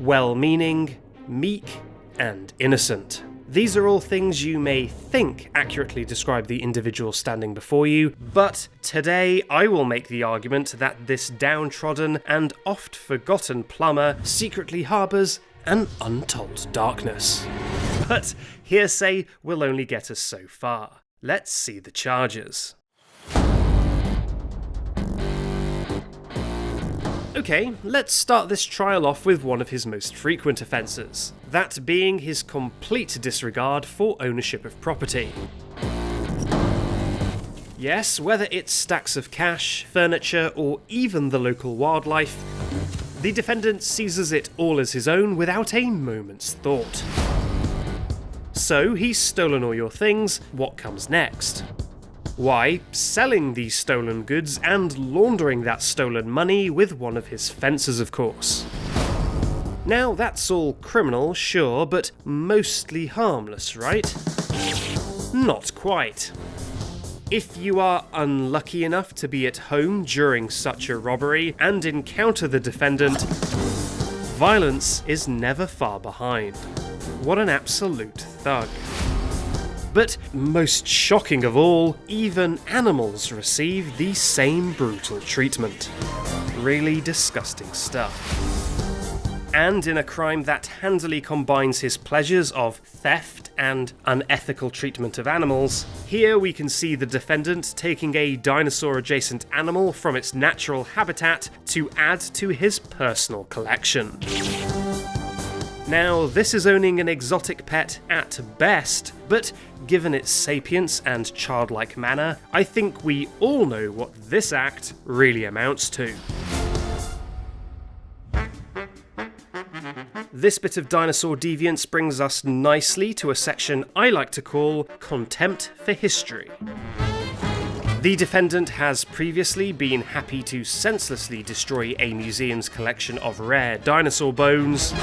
well-meaning, meek, and innocent. These are all things you may think accurately describe the individual standing before you, but today I will make the argument that this downtrodden and oft-forgotten plumber secretly harbours an untold darkness. But hearsay will only get us so far. Let's see the charges. Okay, let's start this trial off with one of his most frequent offences, that being his complete disregard for ownership of property. Yes, whether it's stacks of cash, furniture, or even the local wildlife, the defendant seizes it all as his own without a moment's thought. So, he's stolen all your things, what comes next? Why, selling these stolen goods and laundering that stolen money with one of his fences, of course. Now, that's all criminal, sure, but mostly harmless, right? Not quite. If you are unlucky enough to be at home during such a robbery and encounter the defendant, violence is never far behind. What an absolute thug. But most shocking of all, even animals receive the same brutal treatment. Really disgusting stuff. And in a crime that handily combines his pleasures of theft and unethical treatment of animals, here we can see the defendant taking a dinosaur-adjacent animal from its natural habitat to add to his personal collection. Now, this is owning an exotic pet at best, but given its sapience and childlike manner, I think we all know what this act really amounts to. This bit of dinosaur deviance brings us nicely to a section I like to call Contempt for History. The defendant has previously been happy to senselessly destroy a museum's collection of rare dinosaur bones,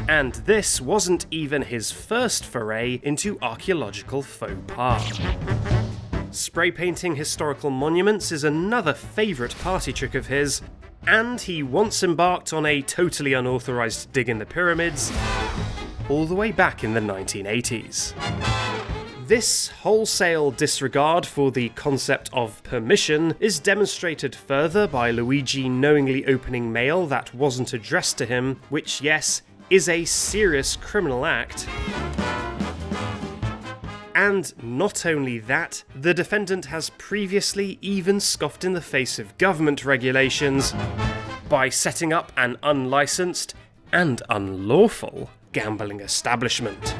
and this wasn't even his first foray into archaeological faux pas. Spray painting historical monuments is another favourite party trick of his, and he once embarked on a totally unauthorised dig in the pyramids, all the way back in the 1980s. This wholesale disregard for the concept of permission is demonstrated further by Luigi knowingly opening mail that wasn't addressed to him, which, yes, is a serious criminal act. And not only that, the defendant has previously even scoffed in the face of government regulations by setting up an unlicensed and unlawful gambling establishment.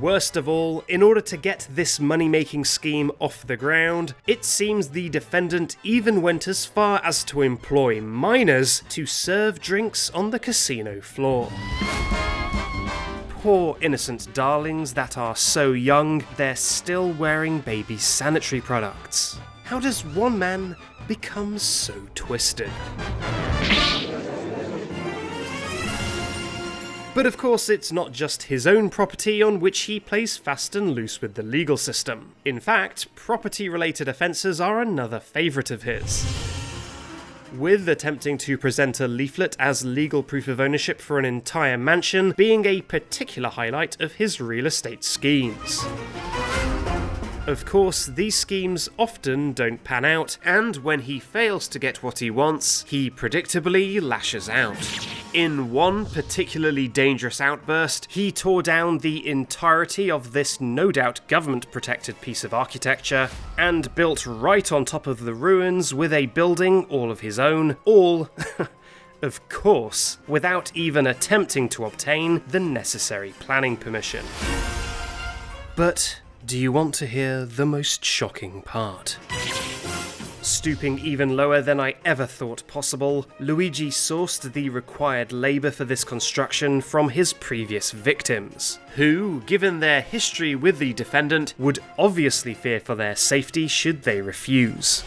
Worst of all, in order to get this money-making scheme off the ground, it seems the defendant even went as far as to employ minors to serve drinks on the casino floor. Poor innocent darlings that are so young, they're still wearing baby sanitary products. How does one man become so twisted? But of course, it's not just his own property on which he plays fast and loose with the legal system. In fact, property-related offences are another favourite of his, with attempting to present a leaflet as legal proof of ownership for an entire mansion being a particular highlight of his real estate schemes. Of course, these schemes often don't pan out, and when he fails to get what he wants, he predictably lashes out. In one particularly dangerous outburst, he tore down the entirety of this no doubt government-protected piece of architecture, and built right on top of the ruins with a building all of his own, all, of course, without even attempting to obtain the necessary planning permission. But do you want to hear the most shocking part? Stooping even lower than I ever thought possible, Luigi sourced the required labour for this construction from his previous victims, who, given their history with the defendant, would obviously fear for their safety should they refuse.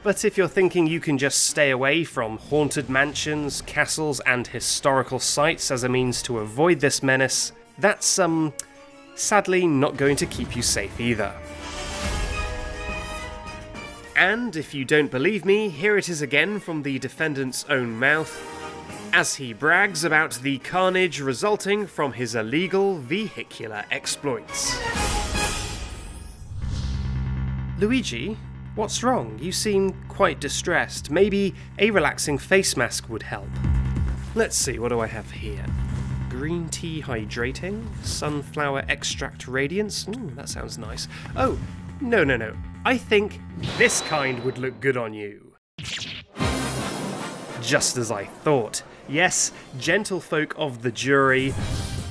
But if you're thinking you can just stay away from haunted mansions, castles, and historical sites as a means to avoid this menace, that's, sadly not going to keep you safe either. And if you don't believe me, here it is again from the defendant's own mouth, as he brags about the carnage resulting from his illegal vehicular exploits. Luigi, what's wrong? You seem quite distressed. Maybe a relaxing face mask would help. Let's see, what do I have here? Green tea hydrating, sunflower extract radiance. That sounds nice. Oh, no. I think this kind would look good on you. Just as I thought. Yes, gentlefolk of the jury,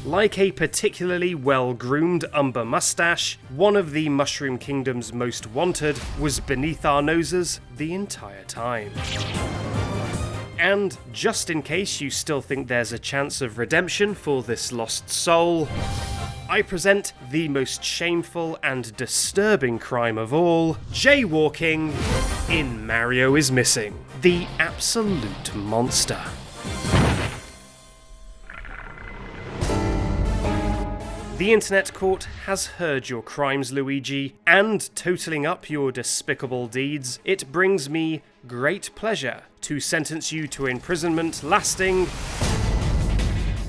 like a particularly well-groomed umber mustache, one of the Mushroom Kingdom's most wanted was beneath our noses the entire time. And just in case you still think there's a chance of redemption for this lost soul, I present the most shameful and disturbing crime of all, jaywalking in Mario is Missing, the absolute monster. The internet court has heard your crimes, Luigi, and totaling up your despicable deeds, it brings me great pleasure to sentence you to imprisonment lasting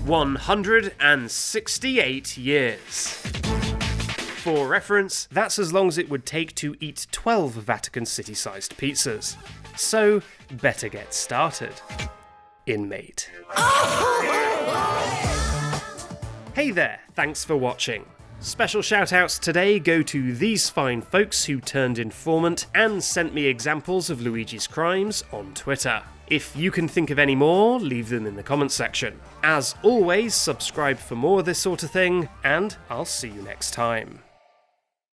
168 years. For reference, that's as long as it would take to eat 12 Vatican City-sized pizzas. So, better get started, inmate. Hey there, thanks for watching. Special shout-outs today go to these fine folks who turned informant and sent me examples of Luigi's crimes on Twitter. If you can think of any more, leave them in the comments section. As always, subscribe for more of this sort of thing, and I'll see you next time.